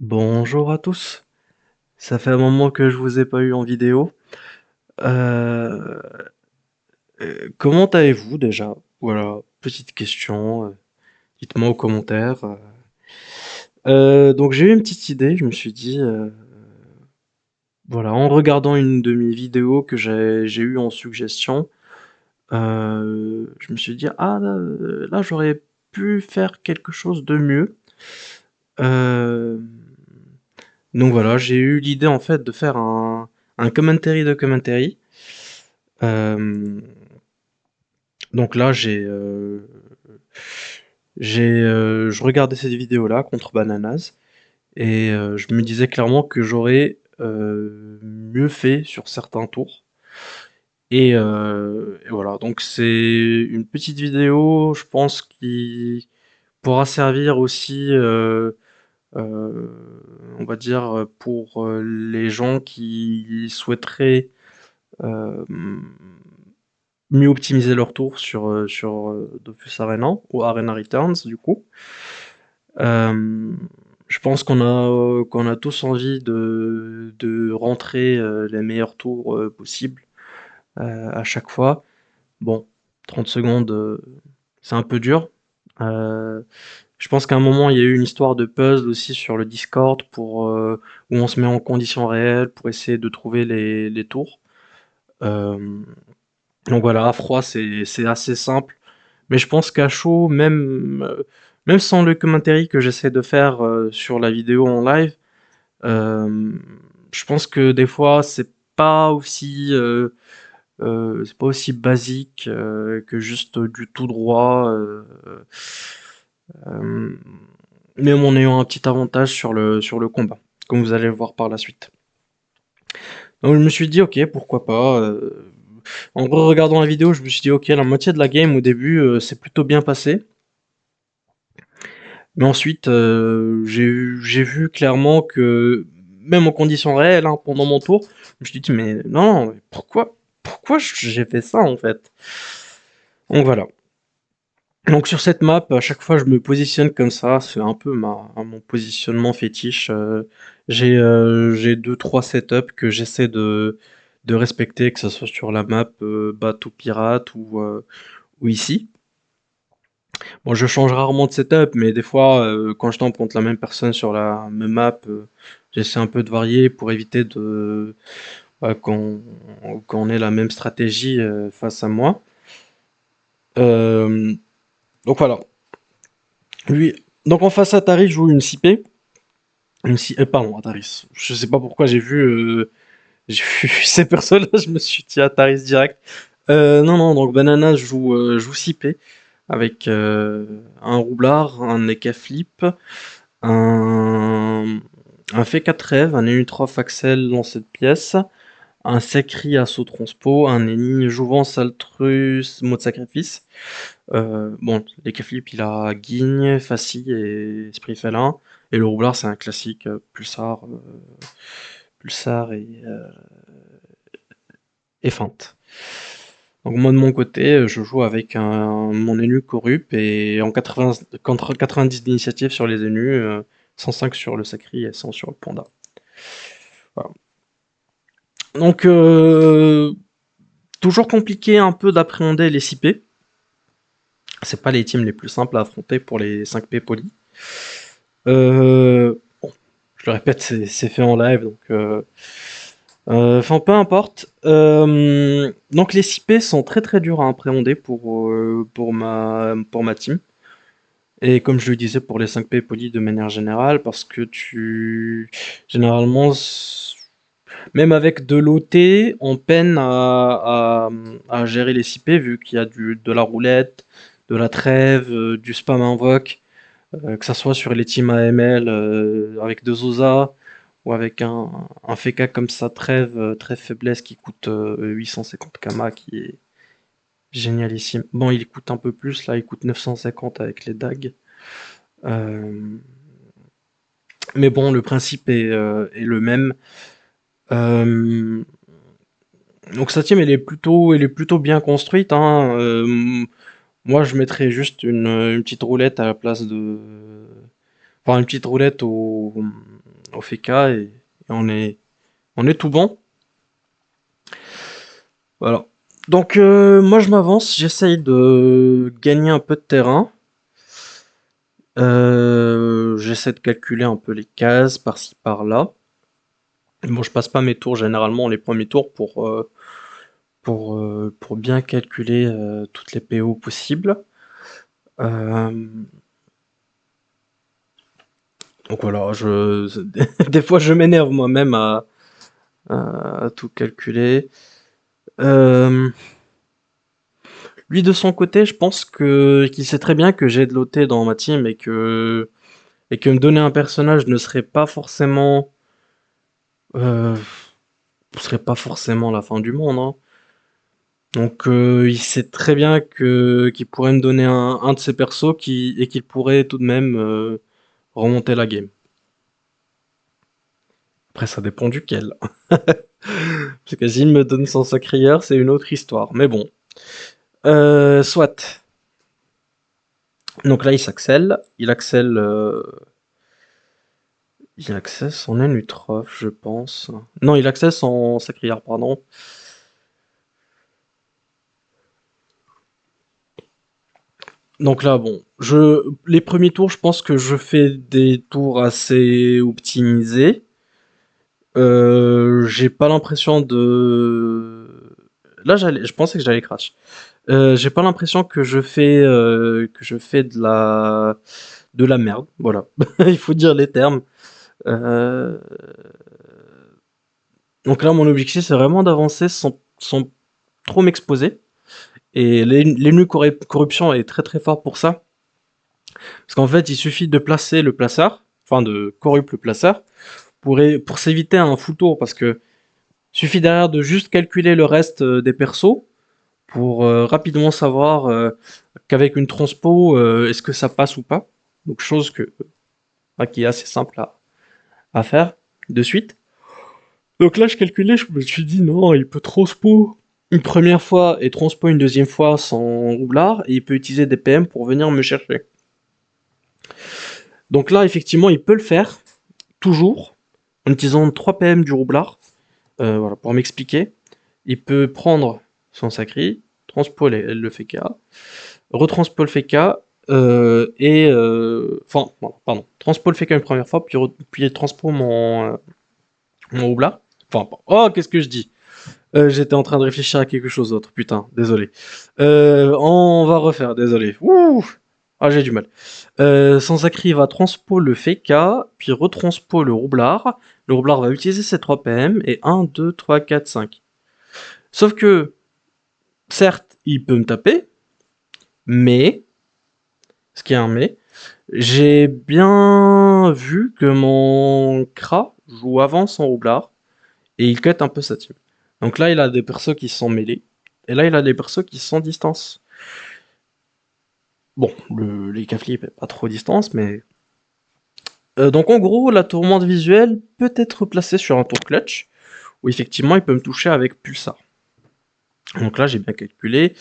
Bonjour à tous, ça fait un moment que je vous ai pas eu en vidéo. Heu, comment allez-vous déjà? Voilà, petite question, dites-moi aux commentaires. Donc j'ai eu une petite idée, je me suis dit, voilà, en regardant une de mes vidéos que j'ai eu en suggestion, je me suis dit: «Ah là j'aurais pu faire quelque chose de mieux». Hem, donc voilà, j'ai eu l'idée en fait de faire un commentary documentary. Hem, donc là, je regardais cette vidéo-là contre Bananas et je me disais clairement que j'aurais, mieux fait sur certains tours et voilà. Donc c'est une petite vidéo, je pense, qui pourra servir aussi, heu, on va dire, pour, les gens qui souhaiteraient, hem mieux optimiser leur tour sur Dofus Arena ou Arena Returns du coup. Hem, je pense qu'on a tous envie de rentrer, les meilleurs tours, possibles, à chaque fois. Bon, 30 secondes, c'est un peu dur. Heu, je pense qu'à un moment, il y a eu une histoire de puzzle aussi sur le Discord où on se met en conditions réelles pour essayer de trouver les tours. Hem Donc voilà, à froid, c'est assez simple, mais je pense qu'à chaud, même sans le commentary que j'essaie de faire, sur la vidéo en live, hem, je pense que des fois c'est pas aussi basique, que juste du tout droit, hem, même en ayant un petit avantage sur le combat, comme vous allez le voir par la suite. Donc je me suis dit: «OK, pourquoi pas», en re-regardant la vidéo, je me suis dit: «OK, la moitié de la game au début, c'est plutôt bien passé». Mais ensuite, j'ai vu clairement que, même en conditions réelles, hein, pendant mon tour, je me suis dit: «Mais non, mais pourquoi j'ai fait ça, en fait?» Donc voilà. Donc sur cette map, à chaque fois, je me positionne comme ça, c'est un peu mon positionnement fétiche, j'ai 2-3 setups que j'essaie de respecter, que ce soit sur la map, bateau pirate ou ici. Bon, je change rarement de setup, mais des fois, quand je tombe contre la même personne sur la même map, j'essaie un peu de varier pour éviter bah, qu'on ait la même stratégie, face à moi. Hem, donc voilà. Lui donc en face, Atari joue une CP, pardon, Ataris. Je sais pas pourquoi j'ai vu ces personnes-là, je me suis dit Ataris direct. Non, non, donc Banana joue CP avec, un roublard, un eka flip, un, un F4 rêve, un Enutrof Axel dans cette pièce, un Sacri Assaut Transpo, un Eni Jouvence Altrus Mode Sacrifice. Bon, les flip il a Guigne, Facy et Esprit Félin. Et le roublard, c'est un classique, Pulsar et Feinte. Donc moi de mon côté, je joue avec mon Enu Corrup et en 80, contre 90 d'initiative sur les Enus, 105 sur le Sacri et 100 sur le Panda. Voilà. Donc toujours compliqué un peu d'appréhender les 6P. C'est pas les teams les plus simples à affronter pour les 5P polis. Bon, je le répète, c'est fait en live, donc enfin peu importe. Donc les 6P sont très très durs à appréhender pour ma team. Et comme je le disais pour les 5P polis de manière générale, parce que généralement, même avec de l'OT, on peine à gérer les 6P vu qu'il y a de la roulette, de la trêve, du spam invoque, que ça soit sur les teams AML avec 2 Zosa ou avec un FK comme ça, trêve faiblesse qui coûte 850 Kama, qui est génialissime. Bon, il coûte un peu plus, là, il coûte 950 avec les dagues. Euh, mais bon, le principe est le même. Euh, donc sa team, elle est plutôt bien construite, hein. Moi, je mettrais juste une petite roulette à la place de... Enfin, une petite roulette au FK et on est tout bon. Voilà. Donc moi je m'avance, j'essaye de gagner un peu de terrain. J'essaie de calculer un peu les cases par-ci par-là. Bon, je passe pas mes tours généralement les premiers tours pour bien calculer toutes les PO possibles. Euh, donc voilà, des fois je m'énerve moi-même à tout calculer. Euh, Lui de son côté, je pense que qu'il sait très bien que j'ai de l'OT dans ma team et que me donner un personnage euh, ne serait pas forcément la fin du monde, hein. Donc il sait très bien que qu'il pourrait me donner un de ses persos et qu'il pourrait tout de même remonter la game. Après ça dépend duquel. Parce que s'il me donne son sacrieur, c'est une autre histoire. Mais bon. Soit. Donc là il s'accèle. Il accède son Enutroph, je pense. Non, il accède son sacrière, pardon. Donc là, bon, les premiers tours, je pense que je fais des tours assez optimisés. J'ai pas l'impression de. Là, je pensais que j'allais crash. J'ai pas l'impression que je fais de la merde. Voilà, il faut dire les termes. Euh, Donc là, mon objectif, c'est vraiment d'avancer sans trop m'exposer. Et l'ennemi corruption est très très fort pour ça. Parce qu'en fait, il suffit de placer le placeur, enfin de corrupt le placeur, pour s'éviter un full tour. Parce que suffit derrière de juste calculer le reste des persos pour rapidement savoir qu'avec une transpo, est-ce que ça passe ou pas. Donc chose qui est assez simple à faire de suite. Donc là, je calculais, je me suis dit non, il peut transpo une première fois et transpo une deuxième fois sans roublard, et il peut utiliser des PM pour venir me chercher. Donc là, effectivement, il peut le faire, toujours, en utilisant 3 PM du roublard. Voilà, pour m'expliquer. Il peut prendre son sacri, transpo le FK, retranspo le FK, enfin, pardon, transpo le FK une première fois, puis transpo mon roublard. Enfin, oh, qu'est-ce que je dis? J'étais en train de réfléchir à quelque chose d'autre, putain, désolé. On va refaire, désolé. Ouh, ah, j'ai du mal. Sans sacri va transpo le FK, puis retranspo le roublard. Le roublard va utiliser ses 3 PM, et 1, 2, 3, 4, 5. Sauf que, certes, il peut me taper, mais, ce qui est un mais, j'ai bien vu que mon Kra joue avant son roublard, et il cut un peu sa team. Donc là, il a des persos qui sont mêlés, et là, il a des persos qui sont distance. Bon, les K-flip est pas trop distance, mais... donc en gros, la tourmente visuelle peut être placée sur un tour clutch, où effectivement, il peut me toucher avec Pulsar. Donc là, j'ai bien calculé,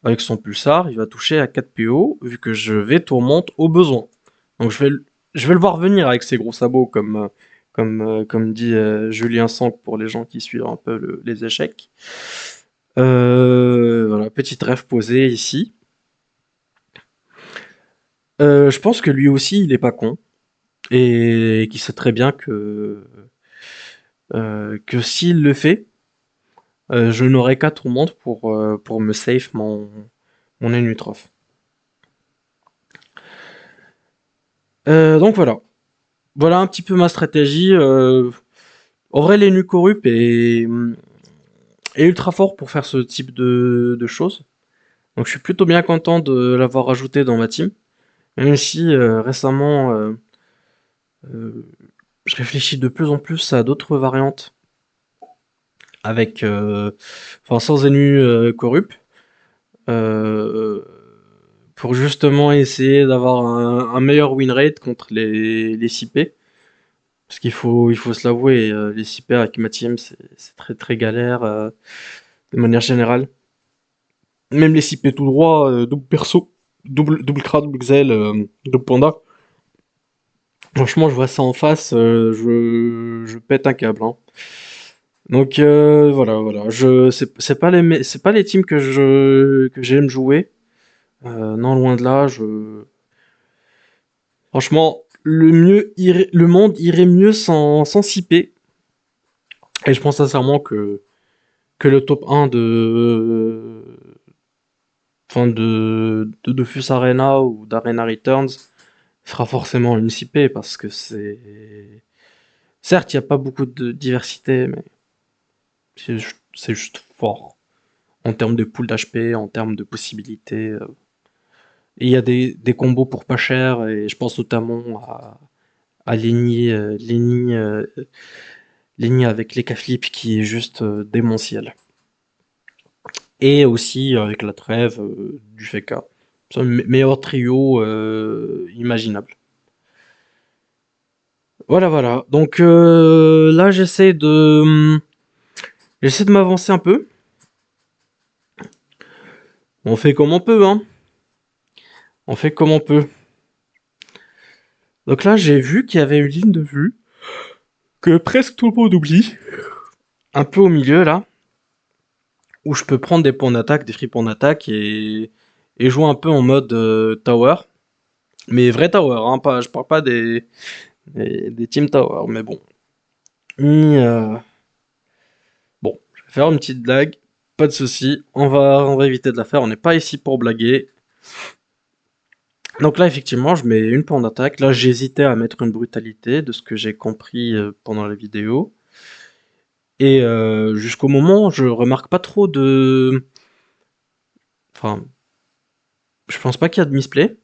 avec son Pulsar, il va toucher à 4 PO, vu que je vais tourmente au besoin. Donc je vais le voir venir avec ses gros sabots, comme dit Julien Sank pour les gens qui suivent un peu les échecs. Voilà, petite rêve posée ici. Je pense que lui aussi, il est pas con. Et qu'il sait très bien que s'il le fait, je n'aurai qu'à tourmente pour me safe mon Enutroph. Donc voilà. Voilà un petit peu ma stratégie. En vrai, l'Enu Corrupt est ultra fort pour faire ce type de choses. Donc je suis plutôt bien content de l'avoir rajouté dans ma team. Même si récemment, euh, je réfléchis de plus en plus à d'autres variantes avec, enfin sans Enu Corrupt, euh, pour justement essayer d'avoir un meilleur win rate contre les CP. Parce qu'il faut se l'avouer, les CP avec ma team, c'est très très galère de manière générale. Même les CP tout droit, double perso, double Kra, double Xel, double Panda, Franchement, je vois ça en face, je pète un câble, hein. Donc voilà. C'est pas c'est pas les teams que j'aime jouer. Non, loin de là. Franchement, le monde irait mieux sans CP. Et je pense sincèrement que le top 1 de Dofus Arena ou d'Arena Returns sera forcément une CP parce que c'est. Certes, il n'y a pas beaucoup de diversité, mais c'est juste fort. En termes de pool d'HP, en termes de possibilités. Et il y a des combos pour pas cher, et je pense notamment à Lenny avec les flip qui est juste démentiel. Et aussi avec la trêve du FK. C'est le meilleur trio imaginable. Voilà. Donc là, j'essaie de m'avancer un peu. On fait comme on peut, hein. On fait comme on peut. Donc là, j'ai vu qu'il y avait une ligne de vue que presque tout le monde oublie. Un peu au milieu, là, où je peux prendre des points d'attaque, des free points d'attaque et jouer un peu en mode tower. Mais vrai tower, hein, pas, je parle pas des team tower, mais bon. Et, bon, je vais faire une petite blague, pas de souci. On va éviter de la faire, on n'est pas ici pour blaguer. Donc là, effectivement, je mets une point d'attaque. Là, j'hésitais à mettre une brutalité, de ce que j'ai compris pendant la vidéo. Et jusqu'au moment, je remarque pas trop de. Enfin, je pense pas qu'il y a de misplay.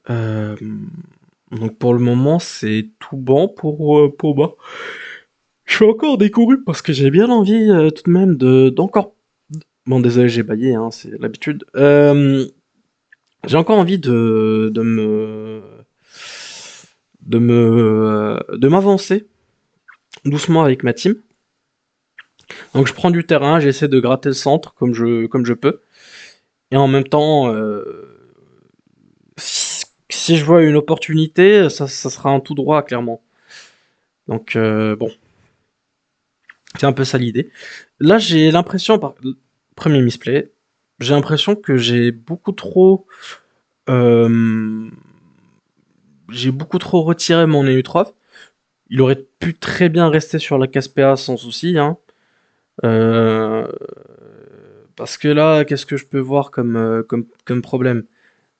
Euh, donc pour le moment, c'est tout bon pour moi. Je suis encore découru parce que j'ai bien envie tout de même d'encore. Bon, désolé, j'ai baillé, hein, c'est l'habitude. J'ai encore envie de m'avancer doucement avec ma team. Donc je prends du terrain, j'essaie de gratter le centre comme je peux. Et en même temps, si je vois une opportunité, ça sera un tout droit, clairement. Donc bon, c'est un peu ça l'idée. Là, j'ai l'impression, premier misplay, j'ai l'impression que euh, j'ai beaucoup trop retiré mon EU3. Il aurait pu très bien rester sur la Caspea sans souci, hein. Euh, Parce que là, qu'est-ce que je peux voir comme problème?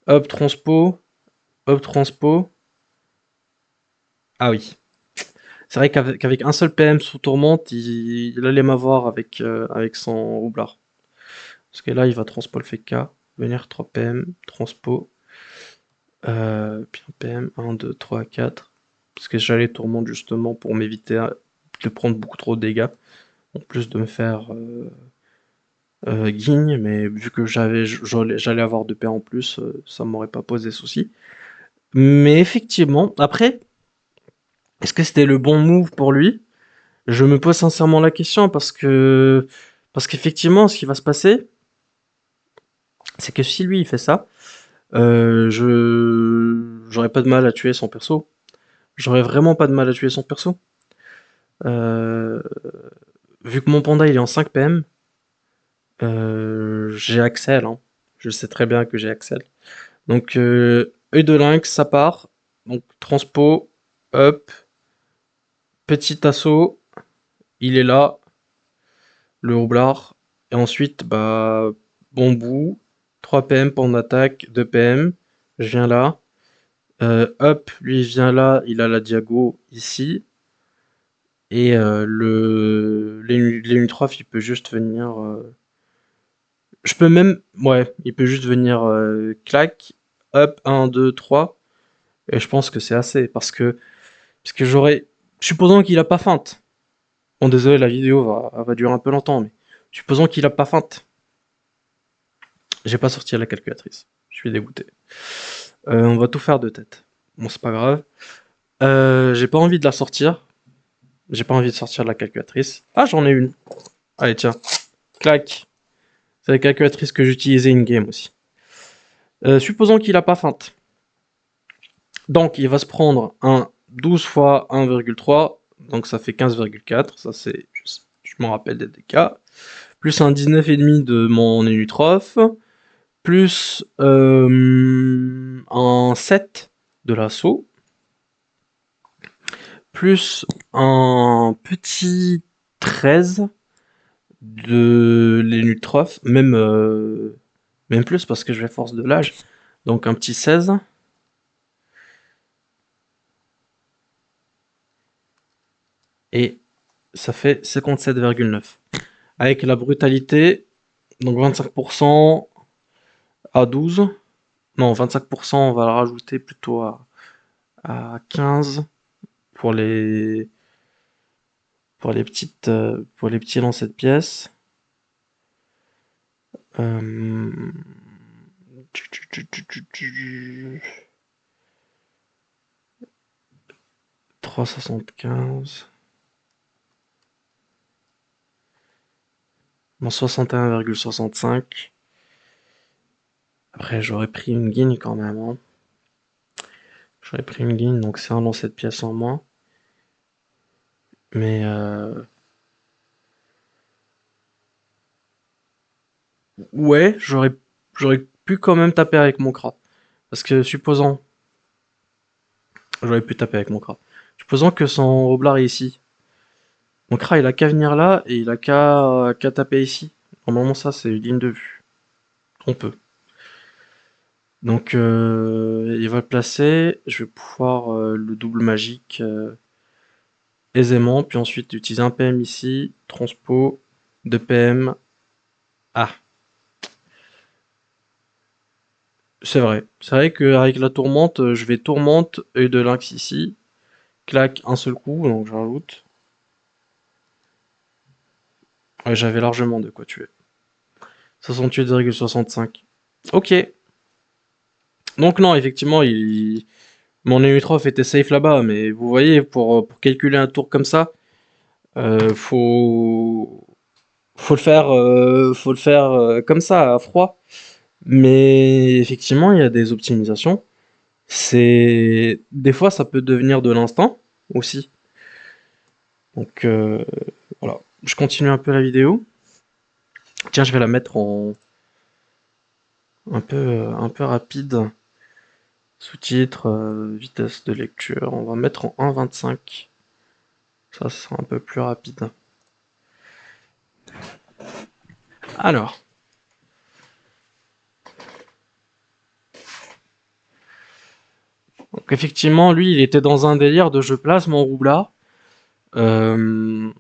Hop, transpo, hop, transpo. Ah oui. C'est vrai qu'avec un seul PM sous tourmente, il allait m'avoir avec son roublard. Parce que là, il va transpo le FK, venir 3 PM, transpo, puis un PM, 1, 2, 3, 4. Parce que j'allais tourmente justement pour m'éviter de prendre beaucoup trop de dégâts. En plus de me faire guigne, mais vu que j'allais avoir 2 PM en plus, ça m'aurait pas posé souci. Mais effectivement, après, est-ce que c'était le bon move pour lui? Je me pose sincèrement la question parce qu'effectivement, ce qui va se passer, c'est que si lui il fait ça, j'aurais pas de mal à tuer son perso. J'aurais vraiment pas de mal à tuer son perso. Euh, Vu que mon panda il est en 5 PM, j'ai Axel, hein. Je sais très bien que j'ai Axel. Donc œil de lynx, ça part. Donc transpo, hop, petit assaut, il est là, le roublard. Et ensuite, bah, bambou, 3 PM pour une attaque, 2 PM, je viens là. Hop, lui il vient là, il a la diago ici. Et l'Unitrof, il peut juste venir. Je peux même. Ouais, il peut juste venir clac, hop, un 2 3. Et je pense que c'est assez. Parce que j'aurais. Supposons qu'il a pas feinte. Bon, désolé, la vidéo va durer un peu longtemps, mais supposons qu'il a pas feinte. J'ai pas sorti la calculatrice. Je suis dégoûté. On va tout faire de tête. Bon, c'est pas grave. J'ai pas envie de la sortir. J'ai pas envie de sortir la calculatrice. Ah, j'en ai une. Allez, tiens. Clac. C'est la calculatrice que j'utilisais in-game aussi. Supposons qu'il a pas feinte. Donc il va se prendre un 12 fois 1,3, donc ça fait 15,4, ça c'est, je m'en rappelle des dégâts, plus un 19,5 de mon énutrophe, plus un 7 de l'assaut, plus un petit 13 de l'énutrophe, même plus parce que je vais force de l'âge, donc un petit 16. Et ça fait 57,9. Avec la brutalité, donc 25% à 12. Non, 25%, on va le rajouter plutôt à 15 pour pour les petits lancers de pièces. Euh, 3,75. Mon 61,65. Après, j'aurais pris une guigne quand même, hein. J'aurais pris une guigne, donc c'est un lancer de pièces en moins. Mais ouais, j'aurais pu quand même taper avec mon crat. Parce que supposons, j'aurais pu taper avec mon crat. Supposons que son roublard est ici. Mon crat, il a qu'à venir là et il a qu'à taper ici. Normalement, ça, c'est une ligne de vue. On peut. Donc, il va le placer. Je vais pouvoir le double magique aisément. Puis ensuite, utiliser un PM ici. Transpo. 2 PM. Ah, c'est vrai. C'est vrai qu'avec la tourmente, je vais tourmente et de lynx ici. Clac, un seul coup. Donc, je rajoute. Ouais, j'avais largement de quoi tuer. 68,65. Ok. Donc non, effectivement, mon Neutroph était safe là-bas, mais vous voyez, pour calculer un tour comme ça, euh, faut, faut le faire comme ça, à froid. Mais effectivement, il y a des optimisations. Des fois, ça peut devenir de l'instinct aussi. Donc voilà. Je continue un peu la vidéo. Tiens, je vais la mettre en un peu rapide. Sous-titres, vitesse de lecture, on va mettre en 1,25. Ça sera un peu plus rapide. Alors, donc effectivement, lui, il était dans un délire de je place mon roublard. Euh,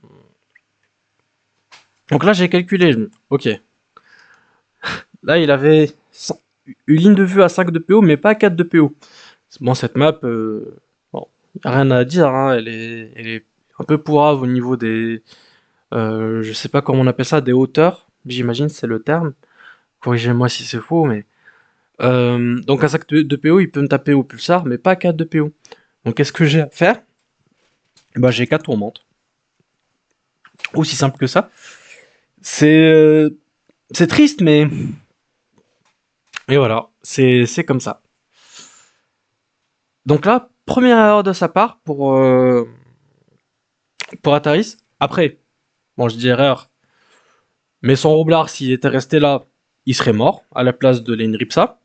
Donc là, j'ai calculé. Ok. Là, il avait une ligne de vue à 5 de PO, mais pas à 4 de PO. Bon, cette map, bon, y a rien à dire, hein, elle est un peu pourrave au niveau des, je sais pas comment on appelle ça, des hauteurs. J'imagine c'est le terme. Corrigez-moi si c'est faux, mais donc un sac de PO, il peut me taper au pulsar, mais pas 4 de PO. Donc qu'est-ce que j'ai à faire? Bah j'ai 4 tourmentes. Aussi simple que ça. C'est c'est triste, mais voilà, c'est comme ça. Donc là, première erreur de sa part pour Ataris. Après, bon je dis erreur, mais son roublard, s'il était resté là, il serait mort à la place de l'Enripsa.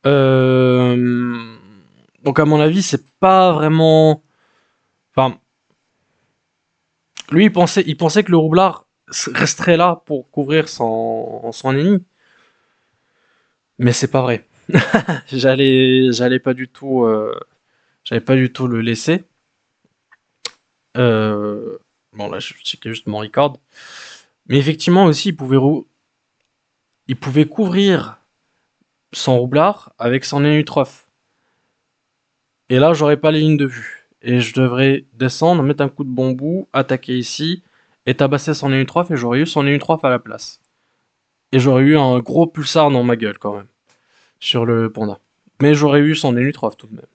Euh, donc à mon avis, c'est pas vraiment. Enfin, lui, il pensait que le roublard resterait là pour couvrir son ennemi. Mais c'est pas vrai. J'allais pas du tout, j'allais pas du tout le laisser. Euh, bon, là, je checkais juste mon record. Mais effectivement aussi, il pouvait couvrir son roublard avec son énutrophe. Et là, j'aurais pas les lignes de vue. Et je devrais descendre, mettre un coup de bambou, attaquer ici, et tabasser son énutrophe, et j'aurais eu son énutrophe à la place. Et j'aurais eu un gros pulsar dans ma gueule quand même, sur le panda. Mais j'aurais eu son énutrophe tout de même.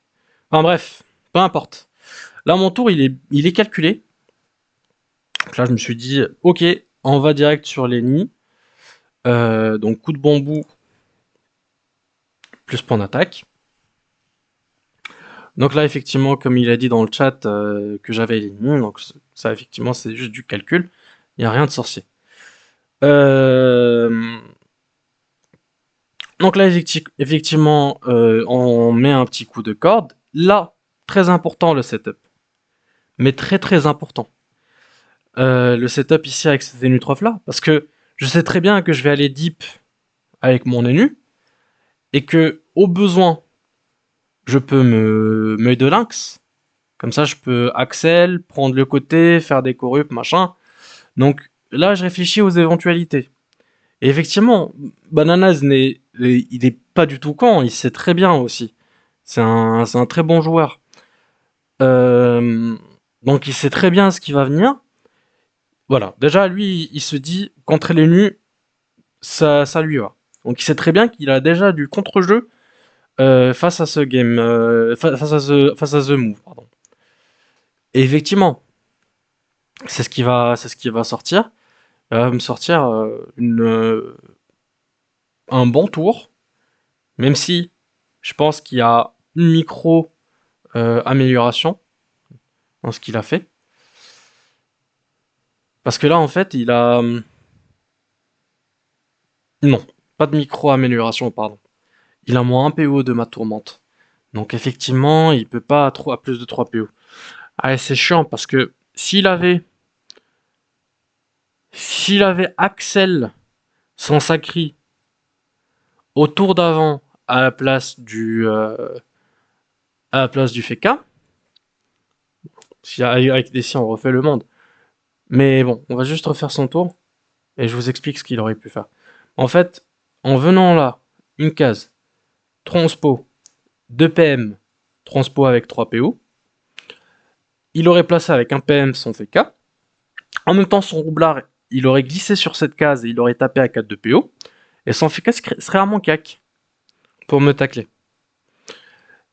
Enfin bref, peu importe. Là, mon tour, il est calculé. Donc là, je me suis dit, ok, on va direct sur les nids. Donc coup de bambou plus point d'attaque. Donc là, effectivement, comme il a dit dans le chat que j'avais éliminé, donc ça, effectivement, c'est juste du calcul. Il n'y a rien de sorcier. Euh, Donc là, effectivement, on met un petit coup de corde. Là, très important le setup. Mais très très important. Le setup ici avec ces Enu là. Parce que je sais très bien que je vais aller deep avec mon Enu. Et que, au besoin, je peux me de lynx. Comme ça, je peux axel, prendre le côté, faire des corrupts, machin. Donc là, je réfléchis aux éventualités. Et effectivement, Bananas il est pas du tout con, il sait très bien aussi. C'est un très bon joueur. Euh, donc il sait très bien ce qui va venir. Voilà, déjà lui, il se dit contre les nus, ça lui va. Donc il sait très bien qu'il a déjà du contre-jeu face à ce game, face à The Move, pardon. Et effectivement, c'est ce qui va sortir. Il va me sortir un bon tour, même si je pense qu'il y a une micro amélioration dans ce qu'il a fait. Parce que là, en fait, il a... Non, pas de micro amélioration, pardon. Il a moins 1 PO de ma tourmente. Donc effectivement, il peut pas à plus de 3 PO. Ah, c'est chiant parce que s'il avait Axel sans Sacri au tour d'avant à la place du Feka, si avec des si on refait le monde. Mais bon, on va juste refaire son tour et je vous explique ce qu'il aurait pu faire. En fait, en venant là, une case, transpo, 2 PM, transpo avec 3 PO, il aurait placé avec un PM son FK. En même temps, son roublard, il aurait glissé sur cette case et il aurait tapé à 4 de PO. Et son FK serait à mon cac pour me tacler.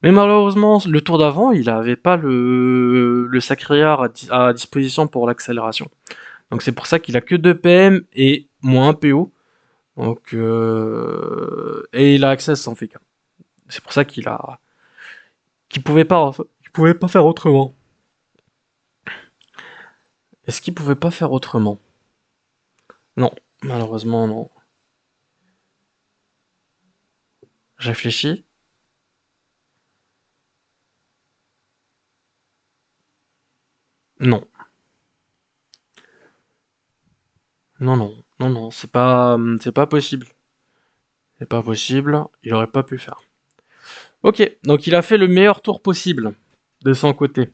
Mais malheureusement, le tour d'avant, il n'avait pas le Sacriar à disposition pour l'accélération. Donc c'est pour ça qu'il a que 2 PM et moins 1 PO. Donc, et il a accès sans FK. C'est pour ça qu'il pouvait pas faire autrement. Est-ce qu'il pouvait pas faire autrement? Non, malheureusement non. Je réfléchis. Non, non, c'est pas possible. C'est pas possible. Il aurait pas pu faire. Ok, donc il a fait le meilleur tour possible de son côté.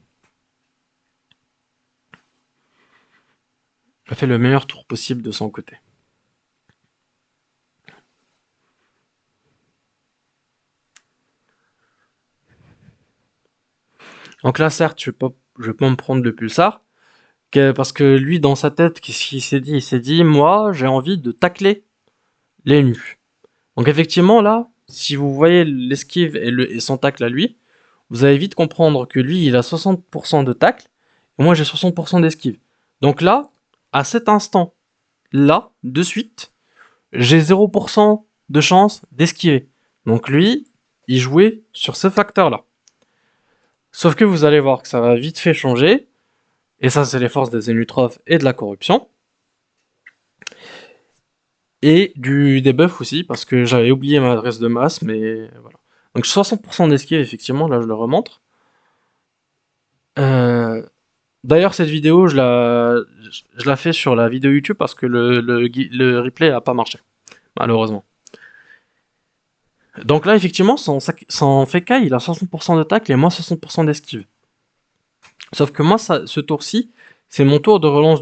Il a fait le meilleur tour possible de son côté. Donc là, certes, je vais pas me prendre le pulsar, parce que lui, dans sa tête, qu'est-ce qu'il s'est dit? Il s'est dit, moi, j'ai envie de tacler les nus. Donc effectivement, là, si vous voyez l'esquive et son tacle à lui, vous allez vite comprendre que lui, il a 60% de tacle, et moi, j'ai 60% d'esquive. Donc là, à cet instant, là, de suite, j'ai 0% de chance d'esquiver. Donc lui, il jouait sur ce facteur-là. Sauf que vous allez voir que ça va vite fait changer, et ça, c'est les forces des Zénutrophes et de la corruption. Et du debuff aussi, parce que j'avais oublié ma adresse de masse, mais voilà. Donc 60% d'esquive, effectivement, là je le remontre. Euh, D'ailleurs, cette vidéo, je la fais sur la vidéo YouTube parce que le replay a pas marché, malheureusement. Donc là, effectivement, son FK, il a 60% de tacle et moi 60% d'esquive. Sauf que moi, ce tour-ci, c'est mon tour de relance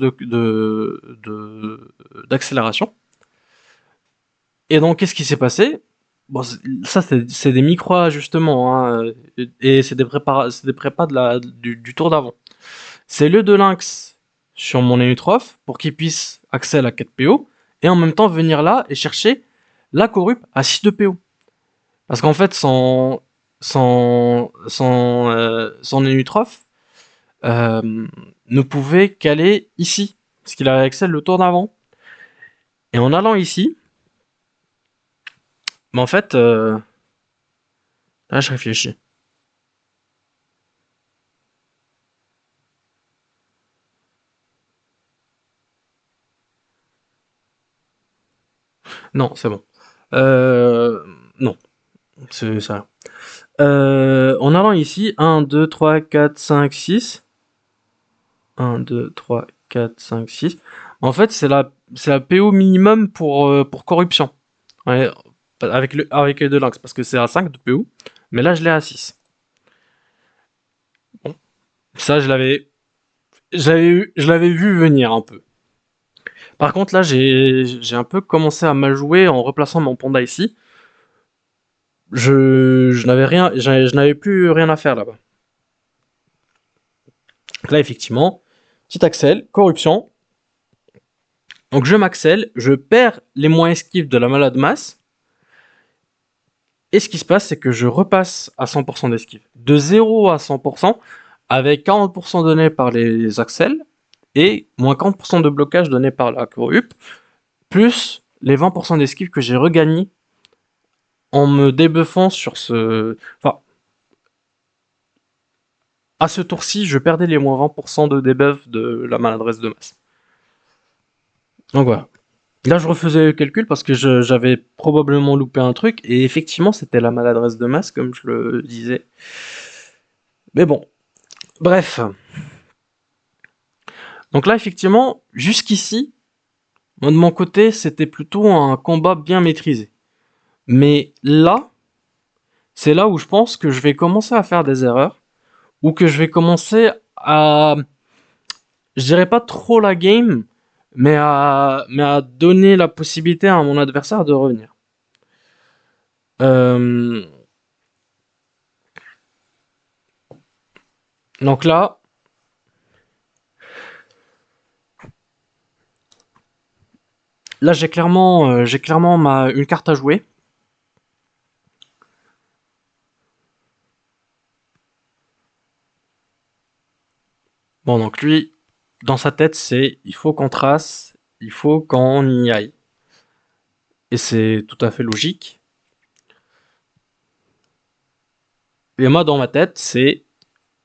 d'accélération. Et donc, qu'est-ce qui s'est passé? Bon, ça, c'est des micro-ajustements, hein, et c'est des prépas du tour d'avant. C'est le de lynx sur mon Enutrof pour qu'il puisse accéder à la 4 PO, et en même temps venir là et chercher la corrup à 6 de PO. Parce qu'en fait, son Enutrof ne pouvait qu'aller ici, parce qu'il avait accès le tour d'avant. Et en allant ici, mais en fait, là je réfléchis. Non, c'est bon. Non, c'est ça. En allant ici, 1, 2, 3, 4, 5, 6. 1, 2, 3, 4, 5, 6. En fait, c'est la PO minimum pour corruption. Ouais, avec les deux lynx, parce que c'est à 5 de PO. Mais là, je l'ai à 6. Bon, ça, je l'avais vu venir un peu. Par contre, là, j'ai un peu commencé à mal jouer en replaçant mon panda ici. Je n'avais plus rien à faire là-bas. Donc là, effectivement, petit Axel, corruption. Donc je m'accèle, je perds les moyens esquives de la malade masse. Et ce qui se passe, c'est que je repasse à 100% d'esquive. De 0 à 100%, avec 40% donné par les Axel et moins 40% de blocage donné par la corrup, plus les 20% d'esquive que j'ai regagné en me débuffant sur ce. Enfin, à ce tour-ci, je perdais les moins 20% de debuff de la maladresse de masse. Donc voilà. Là, je refaisais le calcul parce que j'avais probablement loupé un truc, et effectivement, c'était la maladresse de masse, comme je le disais. Mais bon, bref. Donc là, effectivement, jusqu'ici, moi, de mon côté, c'était plutôt un combat bien maîtrisé. Mais là, c'est là où je pense que je vais commencer à faire des erreurs, ou que je vais commencer à, je dirais pas trop la game, mais à donner la possibilité à mon adversaire de revenir. Euh, donc là, j'ai clairement une carte à jouer. Bon, donc lui, dans sa tête, c'est il faut qu'on trace, il faut qu'on y aille. Et c'est tout à fait logique. Et moi, dans ma tête, c'est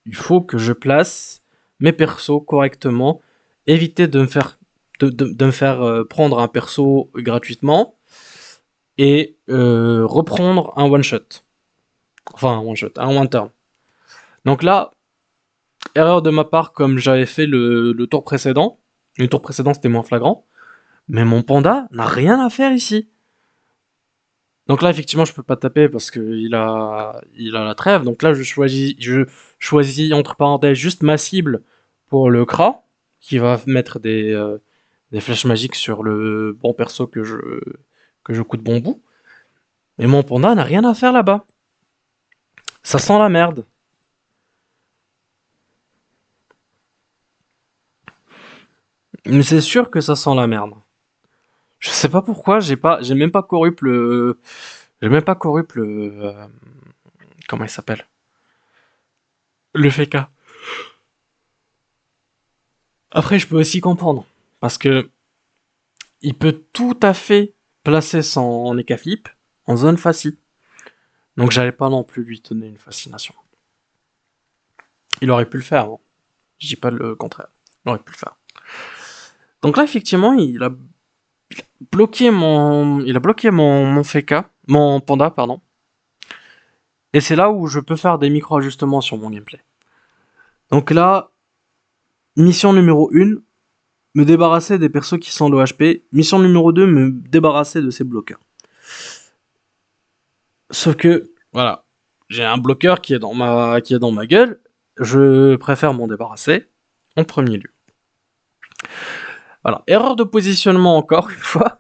il faut que je place mes persos correctement, éviter de me faire prendre un perso gratuitement et reprendre un one shot. Enfin, un one shot, un one turn. Donc là, erreur de ma part, comme j'avais fait le tour précédent. Le tour précédent, c'était moins flagrant. Mais mon panda n'a rien à faire ici. Donc là, effectivement, je peux pas taper parce qu'il a la trêve. Donc là, je choisis entre parenthèses juste ma cible pour le Kra, qui va mettre des flèches magiques sur le bon perso que je coupe de bon bout. Et mon panda n'a rien à faire là-bas. Ça sent la merde. Mais c'est sûr que ça sent la merde. Je sais pas pourquoi, j'ai même pas corrupt comment il s'appelle? Le FK. Après, je peux aussi comprendre. Parce que il peut tout à fait placer son Eka Flip en zone facile. Donc j'allais pas non plus lui donner une fascination. Il aurait pu le faire, hein. Je dis pas le contraire. Il aurait pu le faire. Donc là, effectivement, il a bloqué mon FK, mon panda, pardon. Et c'est là où je peux faire des micro-ajustements sur mon gameplay. Donc là, mission numéro 1, me débarrasser des persos qui sont low HP. Mission numéro 2, me débarrasser de ces bloqueurs. Sauf que, voilà, j'ai un bloqueur qui est dans ma gueule. Je préfère m'en débarrasser en premier lieu. Voilà, erreur de positionnement encore une fois.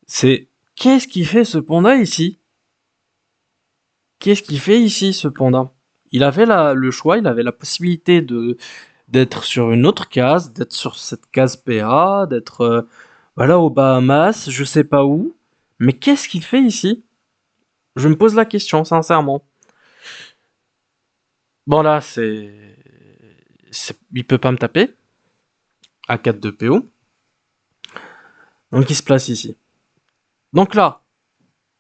C'est qu'est-ce qu'il fait ce panda ici? Qu'est-ce qu'il fait ici ce panda? Il avait le choix, il avait la possibilité d'être sur une autre case, d'être sur cette case PA, d'être voilà, aux Bahamas, je sais pas où. Mais qu'est-ce qu'il fait ici? Je me pose la question, sincèrement. Bon là, il peut pas me taper à 4 de PO. Donc il se place ici. Donc là,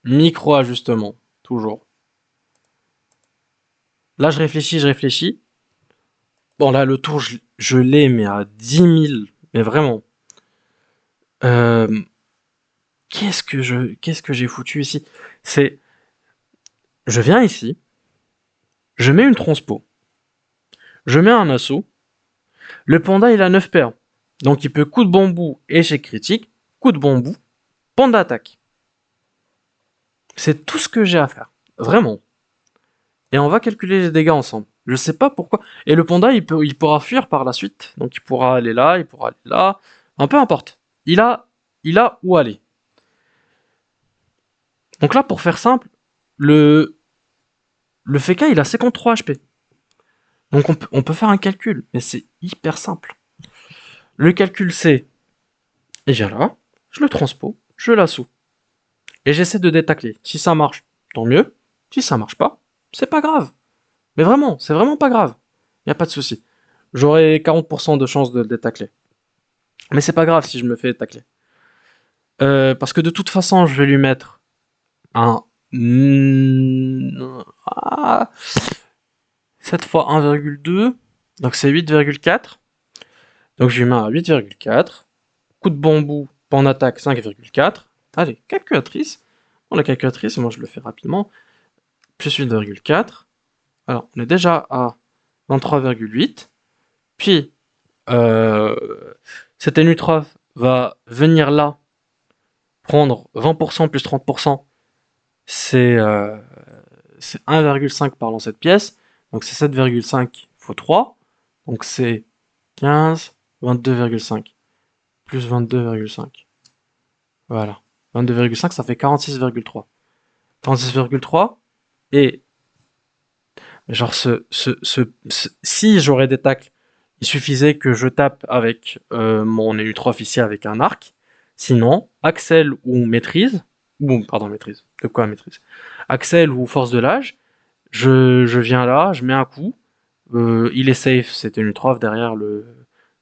micro-ajustement, toujours. Là, je réfléchis. Bon là, le tour, je l'ai, mais à 10 000. Mais vraiment. Euh, qu'est-ce que j'ai foutu ici? C'est, je viens ici, je mets une transpo, je mets un assaut, le panda il a 9 paires. Donc il peut coup de bambou, échec critique, coup de bambou, panda attaque. C'est tout ce que j'ai à faire. Vraiment. Et on va calculer les dégâts ensemble. Je sais pas pourquoi. Et le panda, il pourra fuir par la suite. Donc il pourra aller là, il pourra aller là. Un peu importe. Il a où aller. Donc là, pour faire simple, le, le FK, il a 53 HP. Donc on peut faire un calcul, mais c'est hyper simple. Le calcul, c'est, il vient là, je le transpose, je l'assaut. Et j'essaie de détacler. Si ça marche, tant mieux. Si ça marche pas, c'est pas grave. Mais vraiment, c'est vraiment pas grave. Y a pas de souci. J'aurai 40% de chance de le détacler. Mais c'est pas grave si je me fais tacler. Parce que de toute façon, je vais lui mettre un... Ah, 7 fois 1,2. Donc c'est 8,4. Donc je lui mets un 8,4. Coup de bambou, pas en attaque, 5,4. Allez, calculatrice. Bon, la calculatrice, moi je le fais rapidement. Plus 8,4. Alors, on est déjà à 23,8. Puis, euh, cette Enutrov va venir là, prendre 20% plus 30%, c'est 1,5 par lancée de pièce, donc c'est 7,5 x 3, donc c'est 15, 22,5, plus 22,5. Voilà. 22,5, ça fait 46,3. 46,3, et genre si j'aurais des tacles, il suffisait que je tape avec mon élu3 ici avec un arc. Sinon, Axel ou maîtrise, ou pardon maîtrise, de quoi maîtrise? Axel ou force de l'âge, je viens là, je mets un coup, il est safe, c'est une trove derrière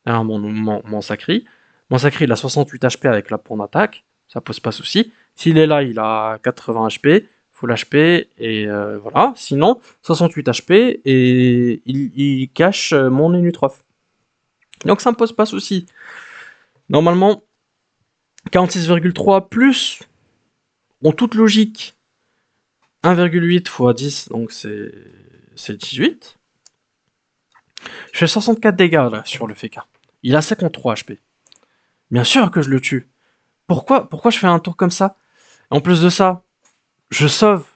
mon sacri. Mon sacri il a 68 HP avec la pont d'attaque, ça pose pas souci. S'il est là, il a 80 HP, full HP, et voilà. Sinon, 68 HP, et il cache mon Enutrof. Donc ça me pose pas souci. Normalement, 46,3 plus, en toute logique, 1,8 x 10, donc c'est 18. Je fais 64 dégâts là sur le FK. Il a 53 HP. Bien sûr que je le tue. Pourquoi je fais un tour comme ça? En plus de ça, je sauve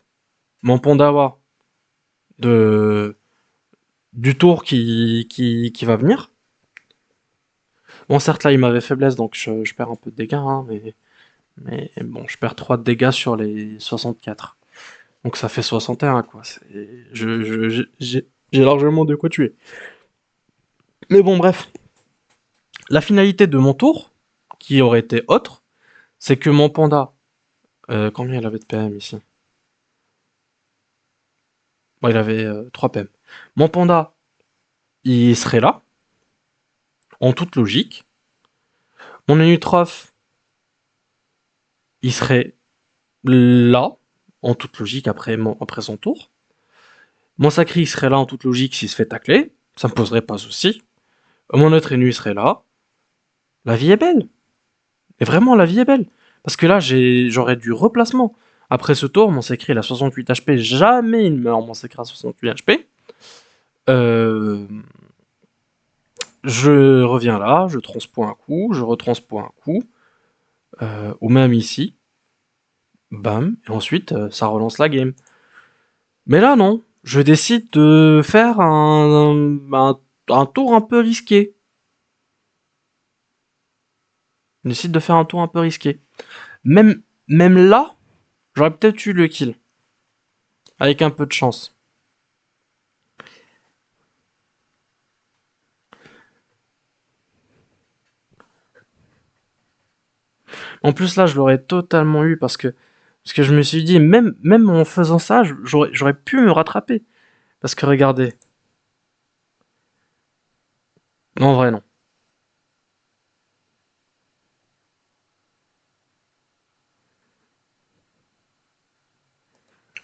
mon Pondawa de, du tour qui va venir. Bon, certes, là, il m'avait faiblesse, donc je perds un peu de dégâts, hein, mais bon, je perds 3 de dégâts sur les 64. Donc ça fait 61, quoi. J'ai largement de quoi tuer. Mais bon, bref. La finalité de mon tour, qui aurait été autre, c'est que mon panda... combien il avait de PM ici? Bon, il avait 3 PM. Mon panda, il serait là, en toute logique. Mon Enutrof, il serait là, en toute logique, après son tour. Mon Sacri, il serait là, en toute logique, s'il se fait tacler. Ça me poserait pas de souci. Mon autre ennemi serait là. La vie est belle. Et vraiment, la vie est belle. Parce que là, j'aurais du replacement. Après ce tour, mon Sacri, il a 68 HP. Jamais il meurt, mon Sacri à 68 HP. Je reviens là, je transpose un coup, je retranspose un coup. Ou même ici. Bam. Et ensuite, ça relance la game. Mais là, non. Je décide de faire un tour un peu risqué. Je décide de faire un tour un peu risqué. Même là, j'aurais peut-être eu le kill. Avec un peu de chance. En plus, là, je l'aurais totalement eu parce que je me suis dit, même en faisant ça, j'aurais pu me rattraper. Parce que regardez. Non, en vrai, non.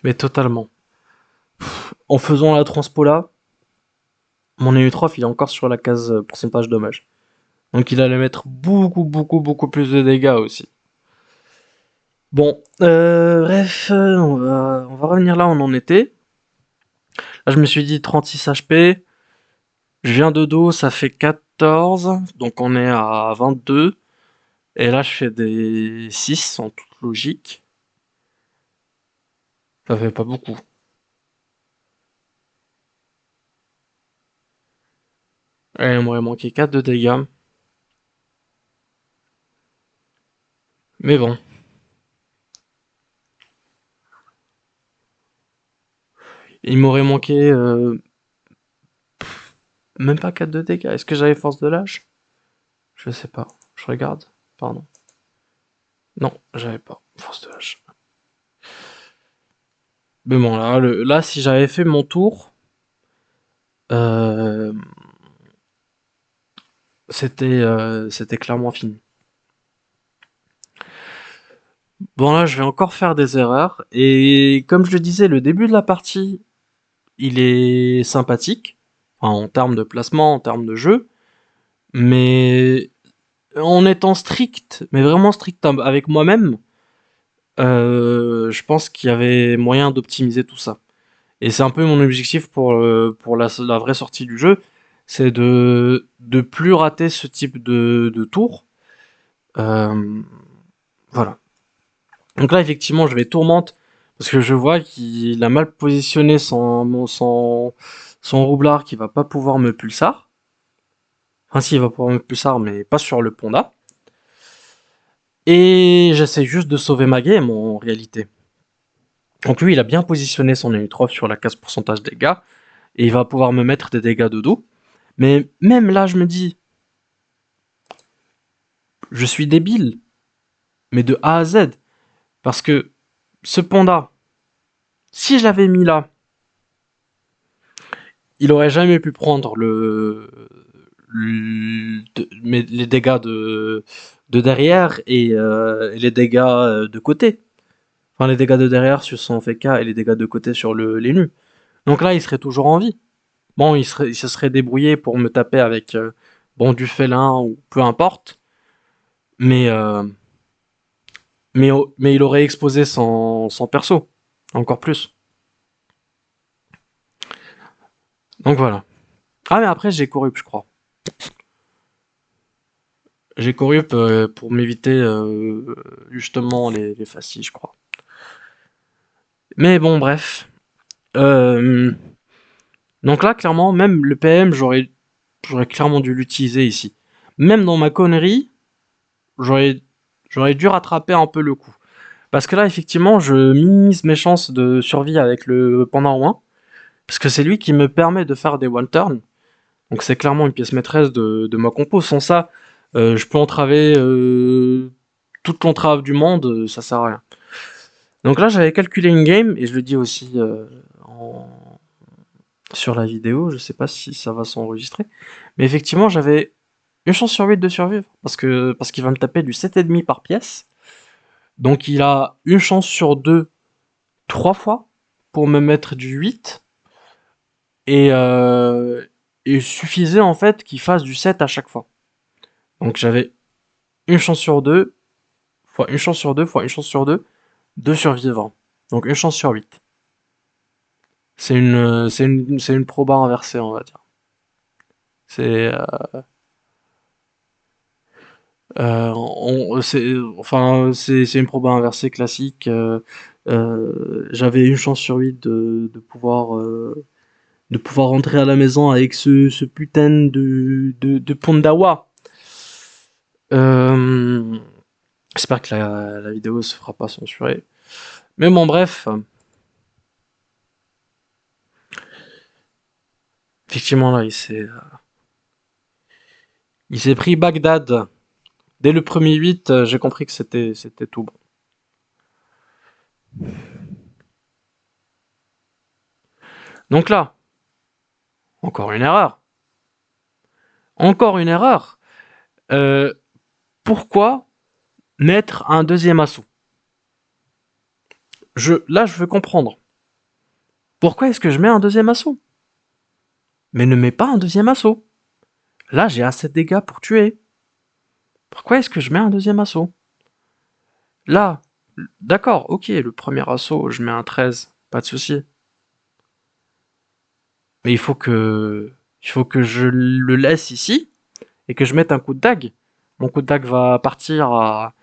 Mais totalement. En faisant la transpo là, mon EU3, il est encore sur la case pourcentage dommage. Donc il allait mettre beaucoup plus de dégâts aussi. Bon, bref, on va revenir là où on en était. Là, je me suis dit 36 HP. Je viens de dos, ça fait 14. Donc on est à 22. Et là, je fais des 6 en toute logique. Ça fait pas beaucoup. Et il m'aurait manqué 4 de dégâts. Mais bon. Il m'aurait manqué même pas 4 de dégâts. Est-ce que j'avais force de lâche? Je sais pas. Je regarde. Pardon. Non, j'avais pas force de lâche. Mais bon, là, si j'avais fait mon tour, euh, c'était clairement fini. Bon, là, je vais encore faire des erreurs. Et comme je le disais, le début de la partie, il est sympathique. Enfin, en termes de placement, en termes de jeu. Mais en étant strict, mais vraiment strict avec moi-même, je pense qu'il y avait moyen d'optimiser tout ça. Et c'est un peu mon objectif pour la vraie sortie du jeu, c'est de plus rater ce type de tour. Euh, voilà. Donc là, effectivement, je vais tourmente parce que je vois qu'il a mal positionné son roublard qui va pas pouvoir me pulsar. Enfin, si, il va pouvoir me pulsar, mais pas sur le Ponda. Et j'essaie juste de sauver ma game en réalité. Donc lui, il a bien positionné son Eutrof sur la case pourcentage dégâts, et il va pouvoir me mettre des dégâts de dos. Mais même là, je me dis, je suis débile, mais de A à Z. Parce que ce panda, si je l'avais mis là, il aurait jamais pu prendre les dégâts de derrière et les dégâts de côté. Enfin, les dégâts de derrière sur son FK et les dégâts de côté sur les nus. Donc là, il serait toujours en vie. Bon, il se serait débrouillé pour me taper avec bon, du félin ou peu importe. Mais, euh, mais il aurait exposé son perso. Encore plus. Donc voilà. Ah, mais après, j'ai corrupt, je crois. J'ai corrupt pour m'éviter justement les facies, je crois. Mais bon, bref. Euh, donc là, clairement, même le PM, j'aurais clairement dû l'utiliser ici. Même dans ma connerie, j'aurais, j'aurais dû rattraper un peu le coup. Parce que là, effectivement, je minimise mes chances de survie avec le Panda en 1. Parce que c'est lui qui me permet de faire des one-turn. Donc c'est clairement une pièce maîtresse de ma compo. Sans ça, je peux entraver toute l'entrave du monde, ça sert à rien. Donc là, j'avais calculé une game, et je le dis aussi en- sur la vidéo, je sais pas si ça va s'enregistrer. Mais effectivement, j'avais une chance sur 8 de survivre. Parce qu'il va me taper du 7,5 par pièce. Donc il a une chance sur 2 3 fois pour me mettre du 8. Et il suffisait en fait qu'il fasse du 7 à chaque fois. Donc j'avais une chance sur 2 fois une chance sur 2 fois une chance sur 2 de survivants. Donc une chance sur 8. C'est une proba inversée, on va dire. C'est c'est une proba inversée classique. J'avais une chance sur 8 de pouvoir rentrer à la maison avec ce putain de Pandawa. Euh, J'espère que la vidéo se fera pas censurer. Mais bon, bref. Effectivement, là, il s'est pris Bagdad. Dès le premier 8, j'ai compris que c'était tout bon. Donc là, encore une erreur. Encore une erreur. Euh, Pourquoi mettre un deuxième assaut? Là, je veux comprendre. Pourquoi est-ce que je mets un deuxième assaut? Mais ne mets pas un deuxième assaut. Là, j'ai assez de dégâts pour tuer. Pourquoi est-ce que je mets un deuxième assaut? Là, D'accord, ok, le premier assaut, je mets un 13, pas de souci. Mais il faut que je le laisse ici et que je mette un coup de dague. Mon coup de dague va partir à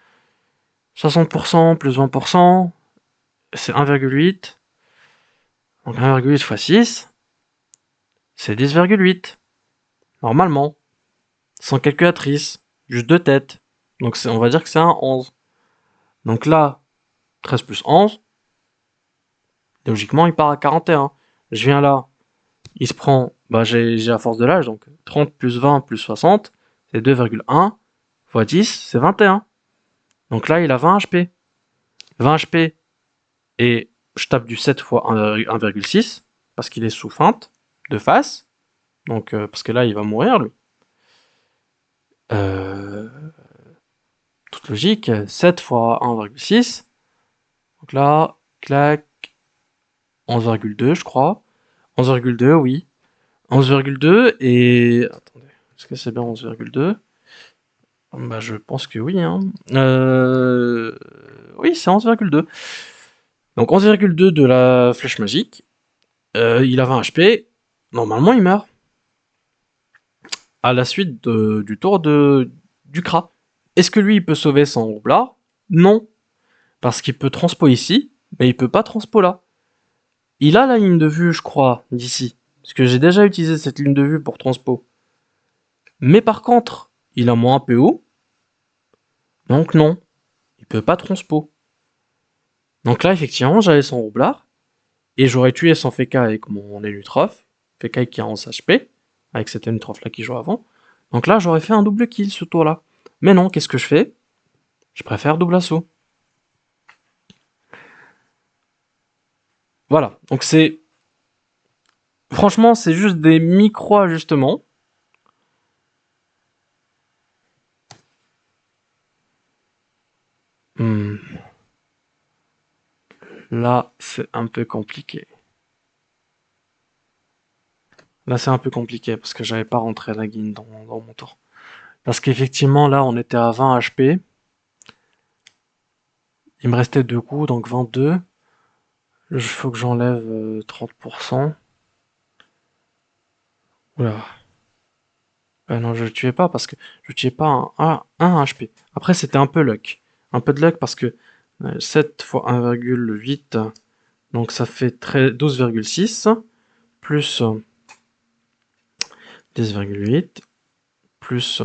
60% plus 20%, c'est 1,8. Donc 1,8 fois 6, c'est 10,8. Normalement, sans calculatrice, juste de tête. Donc on va dire que c'est un 11. Donc là, 13 plus 11, logiquement, il part à 41. Je viens là, il se prend, bah j'ai la force de l'âge, donc 30 plus 20 plus 60, c'est 2,1 fois 10, c'est 21. Donc là, il a 20 HP. 20 HP, et je tape du 7 fois 1,6, parce qu'il est sous feinte, de face. Donc, parce que là, il va mourir, lui. Euh, Toute logique, 7 fois 1,6. Donc là, clac, 11,2, je crois. 11,2, oui. 11,2 et... Attendez, est-ce que c'est bien 11,2? Bah, je pense que oui, hein. Oui, c'est 11,2. Donc 11,2 de la flèche magique. Il a 20 HP. Normalement, il meurt. À la suite du tour du Kra. Est-ce que lui, il peut sauver son roublard? Non. Parce qu'il peut transpo ici, mais il peut pas transpo là. Il a la ligne de vue, je crois, d'ici. Parce que j'ai déjà utilisé cette ligne de vue pour transpo. Mais par contre, il a moins PO. Donc non. Il peut pas transpo. Donc là, effectivement, j'avais son roublard. Et j'aurais tué son Feka avec mon Elutrof. Feka qui a 11 HP. Avec cet Elutrof là qui joue avant. Donc là, j'aurais fait un double kill ce tour là. Mais non, qu'est-ce que je fais? Je préfère double assaut. Voilà. Donc c'est... Franchement, c'est juste des micro-ajustements. Hmm. Là, c'est un peu compliqué. Là, c'est un peu compliqué parce que j'avais pas rentré la guine dans mon tour. Parce qu'effectivement, là, on était à 20 HP. Il me restait 2 coups, donc 22. Il faut que j'enlève 30%. Oula. Non, je le tuais pas parce que je tuais pas un HP. Après, c'était un peu luck. Un peu de luck parce que 7 fois 1,8, donc ça fait 12,6 plus 10,8 plus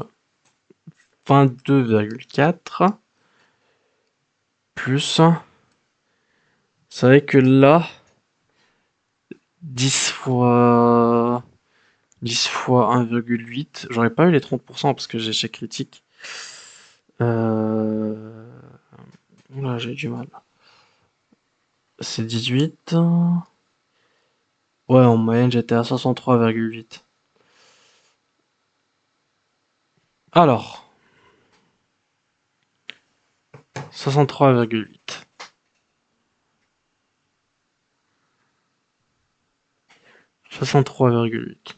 22,4 plus... C'est vrai que là, 10 fois 10 fois 1,8, j'aurais pas eu les 30% parce que j'ai échec critique. Oula, j'ai du mal. C'est 18. Ouais, en moyenne, j'étais à 63,8. Alors, 63,8. 63,8.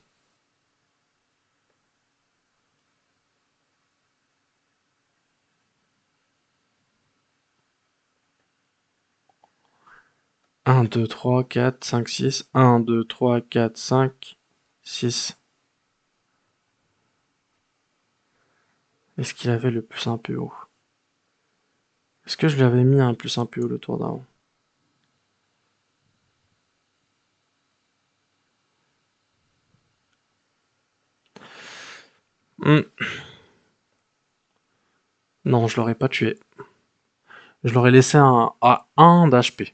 1, 2, 3, 4, 5, 6. 1, 2, 3, 4, 5, 6. Est-ce qu'il avait le plus un peu haut? Est-ce que je lui avais mis un plus un peu haut le tour d'avant? Hmm. Non, je l'aurais pas tué. Je l'aurais laissé à 1 d'HP.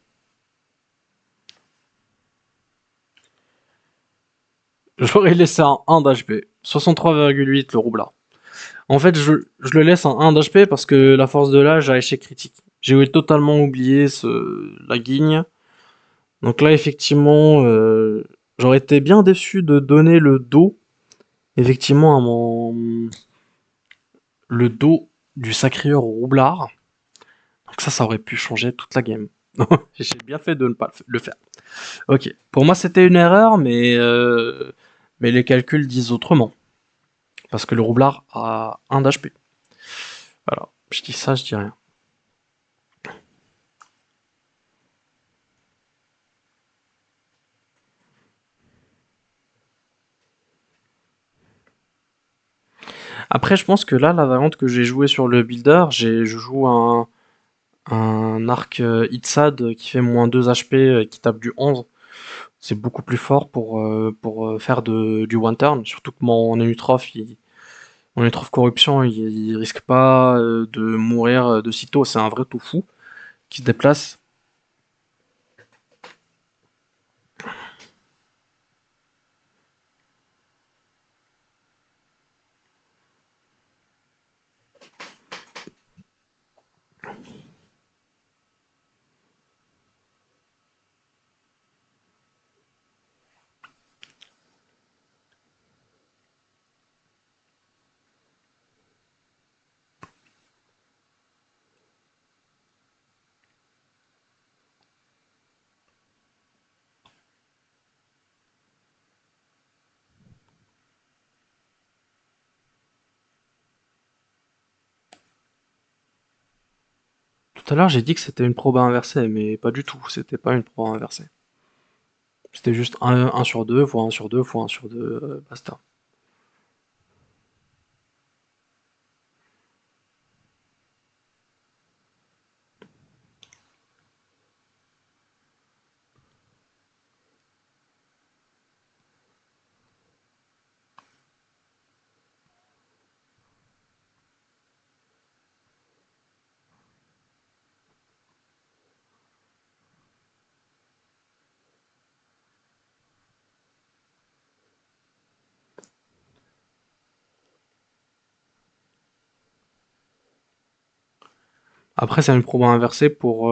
J'aurais laissé un 1 d'HP. 63,8 le roublard. En fait, je le laisse en 1 d'HP parce que la force de l'âge a échec critique. J'ai totalement oublié la guigne. Donc là, effectivement, j'aurais été bien déçu de donner le dos, effectivement, le dos du sacrieur au roublard. Donc ça aurait pu changer toute la game. J'ai bien fait de ne pas le faire. Ok, pour moi c'était une erreur, mais les calculs disent autrement. Parce que le roublard a 1 d'HP. Voilà, je dis ça, je dis rien. Après, je pense que là, la variante que j'ai jouée sur le builder, je joue un arc Hitsad qui fait moins 2 HP, qui tape du 11. C'est beaucoup plus fort pour faire du one turn, surtout que mon Eutrof corruption, il risque pas de mourir de sitôt, c'est un vrai tofu qui se déplace. Tout à l'heure, j'ai dit que c'était une proba inversée, mais pas du tout, c'était pas une proba inversée. C'était juste un sur 2 fois un sur 2 fois un sur 2, basta. Après, c'est une proba inversée pour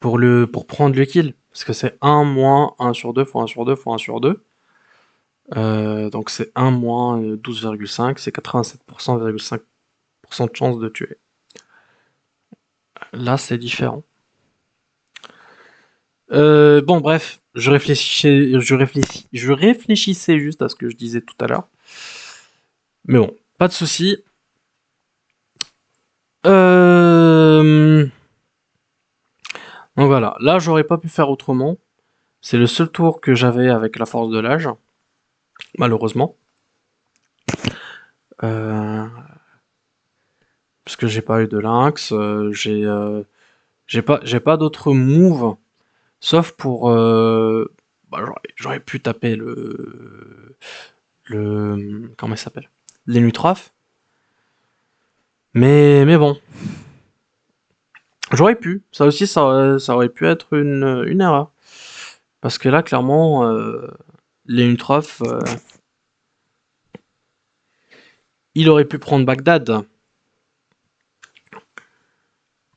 prendre le kill. Parce que c'est un moins un sur 2 fois un sur 2 fois un sur 2. Donc c'est un moins 12,5, c'est 87,5% de chance de tuer. Là, c'est différent. Bon, bref, je réfléchissais juste à ce que je disais tout à l'heure. Mais bon, pas de souci. Euh... Donc voilà, là, j'aurais pas pu faire autrement. C'est le seul tour que j'avais avec la force de l'âge, malheureusement. Euh, Parce que j'ai pas eu de lynx, j'ai pas d'autres moves, sauf pour. Bah, j'aurais pu taper comment il s'appelle? L'Enutraf. Mais bon, j'aurais pu. Ça aussi, ça aurait pu être une erreur. Parce que là, clairement, l'Enutraf, il aurait pu prendre Bagdad.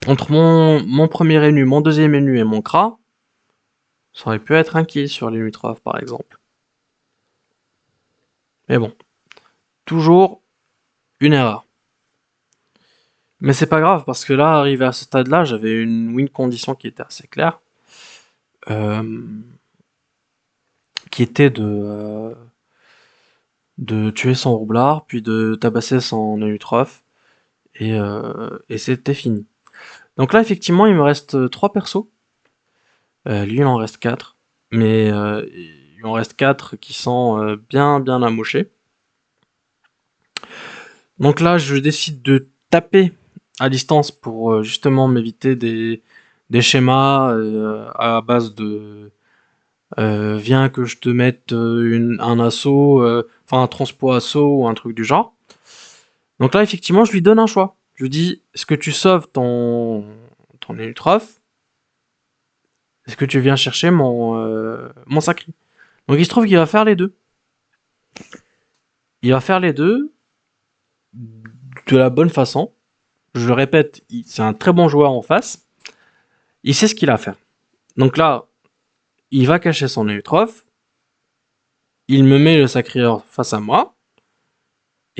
Entre mon premier énu, mon deuxième énu et mon Kra, ça aurait pu être un kill sur l'Enutraf, par exemple. Mais bon, toujours une erreur. Mais c'est pas grave, parce que là, arrivé à ce stade-là, j'avais une win condition qui était assez claire. euh, qui était de tuer son roublard, puis de tabasser son Eutroph, et c'était fini. Donc là, effectivement, il me reste 3 persos. Lui, il en reste 4. Mais il en reste 4 qui sont bien, bien amochés. Donc là, je décide de taper à distance pour justement m'éviter des schémas à base de viens que je te mette un assaut, enfin un transpo assaut ou un truc du genre. Donc là, effectivement, je lui donne un choix. Je lui dis, est-ce que tu sauves ton Elutroph? Est-ce que tu viens chercher mon Sacri? Donc il se trouve qu'il va faire les deux. Il va faire les deux de la bonne façon. Je le répète, c'est un très bon joueur en face. Il sait ce qu'il a à faire. Donc là, il va cacher son Elutroph. Il me met le Sacrieur face à moi.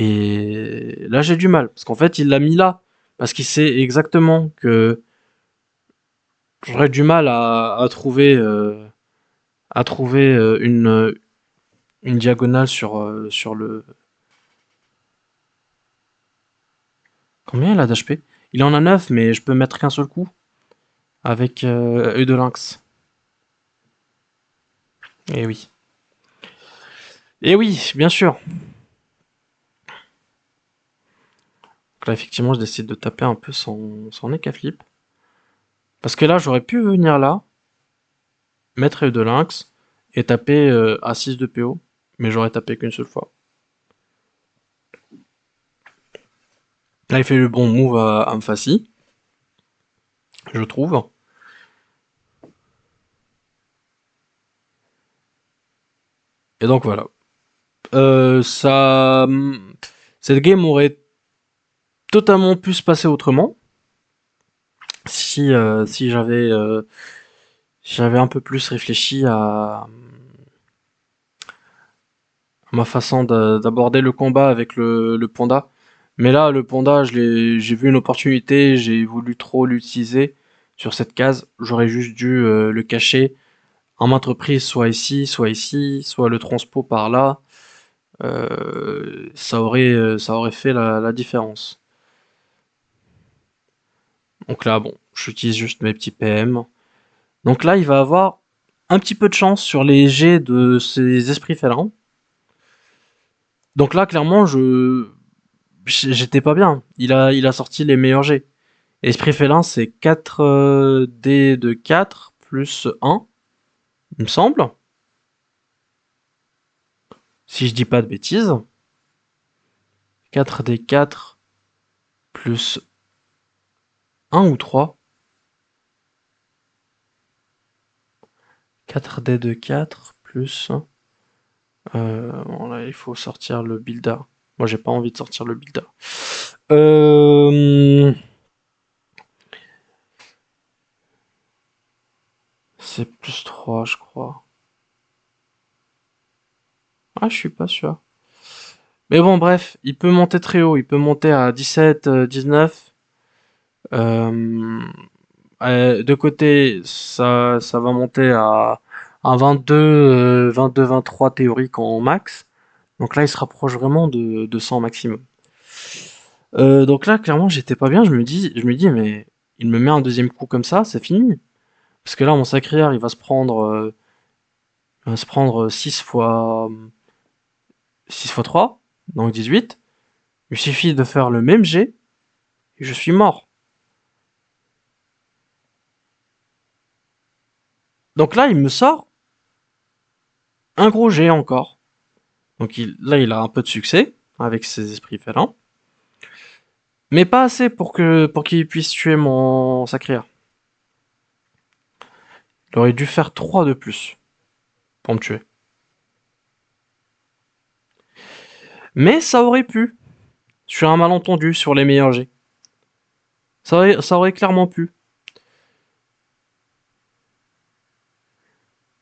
Et là, j'ai du mal. Parce qu'en fait, il l'a mis là. Parce qu'il sait exactement que j'aurais du mal à trouver une diagonale sur le. Combien il a d'HP? Il en a 9, mais je peux mettre qu'un seul coup. Avec œil de lynx. Et oui. Et oui, bien sûr. Là, effectivement, je décide de taper un peu son Eka Flip. Parce que là, j'aurais pu venir là, mettre E de lynx, et taper A6 de PO, mais j'aurais tapé qu'une seule fois. Là, il fait le bon move à Mfassi, je trouve. Et donc voilà. Ça, cette game aurait totalement pu se passer autrement si j'avais un peu plus réfléchi à ma façon d'aborder le combat avec le panda. Mais là, le panda, j'ai vu une opportunité, j'ai voulu trop l'utiliser sur cette case. J'aurais juste dû le cacher en maintes reprises, soit ici, soit le transpo par là. Ça aurait fait la différence. Donc là, bon, j'utilise juste mes petits PM. Donc là, il va avoir un petit peu de chance sur les jets de ses esprits félins. Donc là, clairement, j'étais pas bien. Il a sorti les meilleurs jets. Esprit félin, c'est 4 dés de 4 plus 1, il me semble. Si je dis pas de bêtises. 4 dés 4 plus 1 ou 3. 4 dés de 4 plus... bon là, il faut sortir le builder. Moi, j'ai pas envie de sortir le builder. C'est plus 3, je crois. Ah, je suis pas sûr. Mais bon, bref, il peut monter très haut. Il peut monter à 17, 19. Euh, de côté, ça va monter à 22, 22, 23 théorique en max. Donc là, il se rapproche vraiment de 100 maximum. Donc là, clairement, j'étais pas bien. Je me dis, mais il me met un deuxième coup comme ça, c'est fini. Parce que là, mon sacréaire, il va se prendre 6 fois 3, donc 18. Il suffit de faire le même jet, et je suis mort. Donc là, il me sort un gros jet encore. Donc là, il a un peu de succès avec ses esprits félins. Mais pas assez pour qu'il puisse tuer mon sacréaire. Il aurait dû faire 3 de plus pour me tuer. Mais ça aurait pu. Sur un malentendu, sur les meilleurs jets. Ça aurait clairement pu.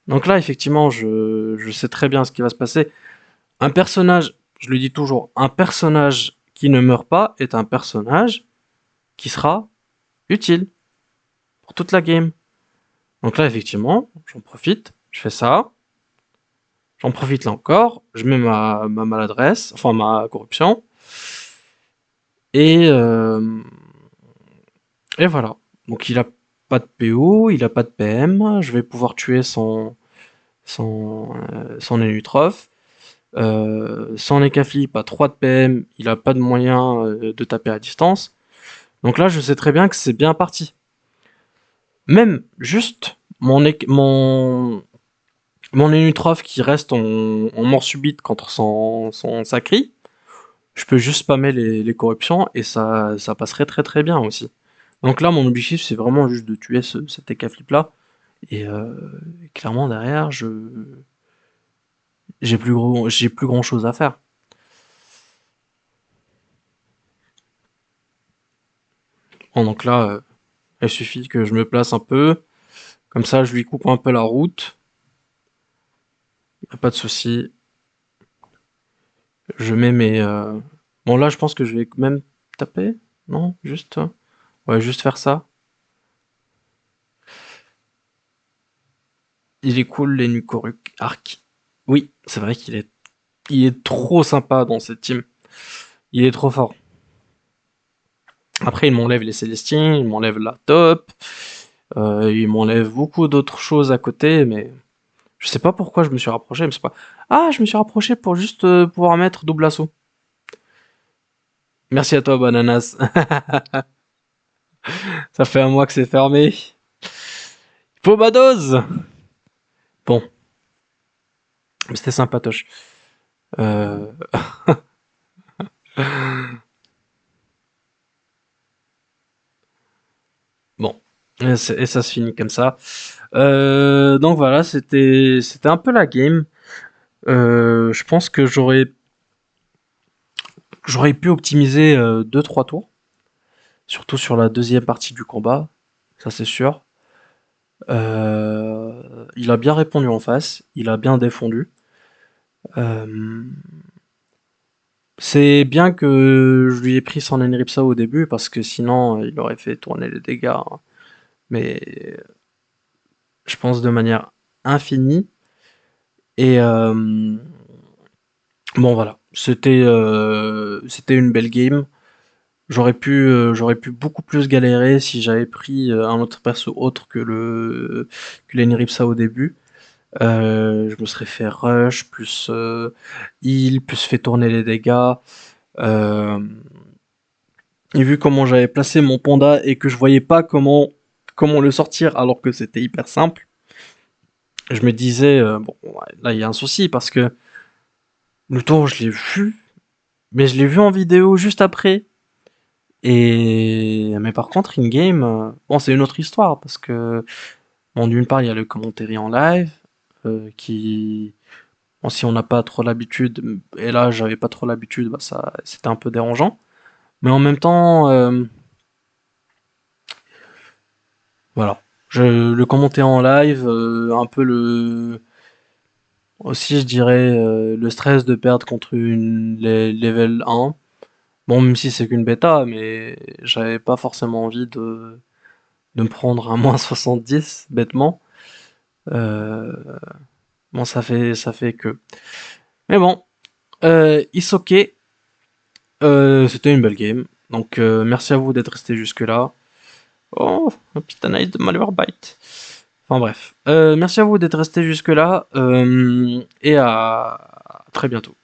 Donc là, effectivement, je sais très bien ce qui va se passer. Un personnage, je le dis toujours, un personnage qui ne meurt pas est un personnage qui sera utile pour toute la game. Donc là, effectivement, j'en profite, je fais ça. J'en profite là encore, je mets ma maladresse, enfin ma corruption. Et, euh, et voilà. Donc il a pas de PO, il a pas de PM, je vais pouvoir tuer son Elutroph. Son Ekafli, pas 3 de PM, il a pas de moyen de taper à distance. Donc là, je sais très bien que c'est bien parti. Même juste mon Elutroph qui reste en mort subite contre son Sacri, je peux juste spammer les corruptions et ça passerait très très bien aussi. Donc là, mon objectif, c'est vraiment juste de tuer cet Ekaflip là. Et clairement, derrière, j'ai plus grand chose à faire. Bon, donc là, il suffit que je me place un peu. Comme ça, je lui coupe un peu la route. Y a pas de souci. Je mets mes. Bon, là, je pense que je vais même taper. Non, juste. Ouais, juste faire ça. Il est cool, les Nukoruk Arc. Oui, c'est vrai il est trop sympa dans cette team. Il est trop fort. Après, il m'enlève les Célestins, il m'enlève la top, il m'enlève beaucoup d'autres choses à côté, mais je sais pas pourquoi je me suis rapproché. Mais c'est pas. Ah, je me suis rapproché pour juste pouvoir mettre double assaut. Merci à toi, Bananas. Ça fait un mois que c'est fermé. Faut ma dose. Bon, mais c'était sympatoche. Euh... Bon, et ça se finit comme ça. Donc voilà, c'était un peu la game. Je pense que j'aurais pu optimiser 2-3 tours, surtout sur la deuxième partie du combat, ça c'est sûr. Il a bien répondu en face, il a bien défendu. Euh, c'est bien que je lui ai pris son Enripsa au début parce que sinon il aurait fait tourner les dégâts, hein. Mais je pense de manière infinie. Et bon voilà, c'était une belle game. J'aurais pu beaucoup plus galérer si j'avais pris un autre perso autre que l'Enripsa au début. Je me serais fait rush, plus heal, plus fait tourner les dégâts. Euh, et vu comment j'avais placé mon panda et que je voyais pas comment le sortir alors que c'était hyper simple, je me disais, bon, ouais, là il y a un souci parce que le tour je l'ai vu, mais je l'ai vu en vidéo juste après. Mais par contre, in-game, bon, c'est une autre histoire parce que, bon, d'une part, il y a le commentaire en live qui, bon, si on n'a pas trop l'habitude, et là, j'avais pas trop l'habitude, bah, ça, c'était un peu dérangeant. Mais en même temps, voilà. Le commenter en live, un peu aussi, je dirais, le stress de perdre contre une level 1. Bon, même si c'est qu'une bêta, mais j'avais pas forcément envie de me prendre un -70 bêtement. Euh, bon, ça fait que. Mais bon, it's ok. C'était une belle game. Donc, merci à vous d'être resté jusque-là. Oh, un petit anaïs de Malwarebite. Enfin bref. Merci à vous d'être resté jusque-là. Et à très bientôt.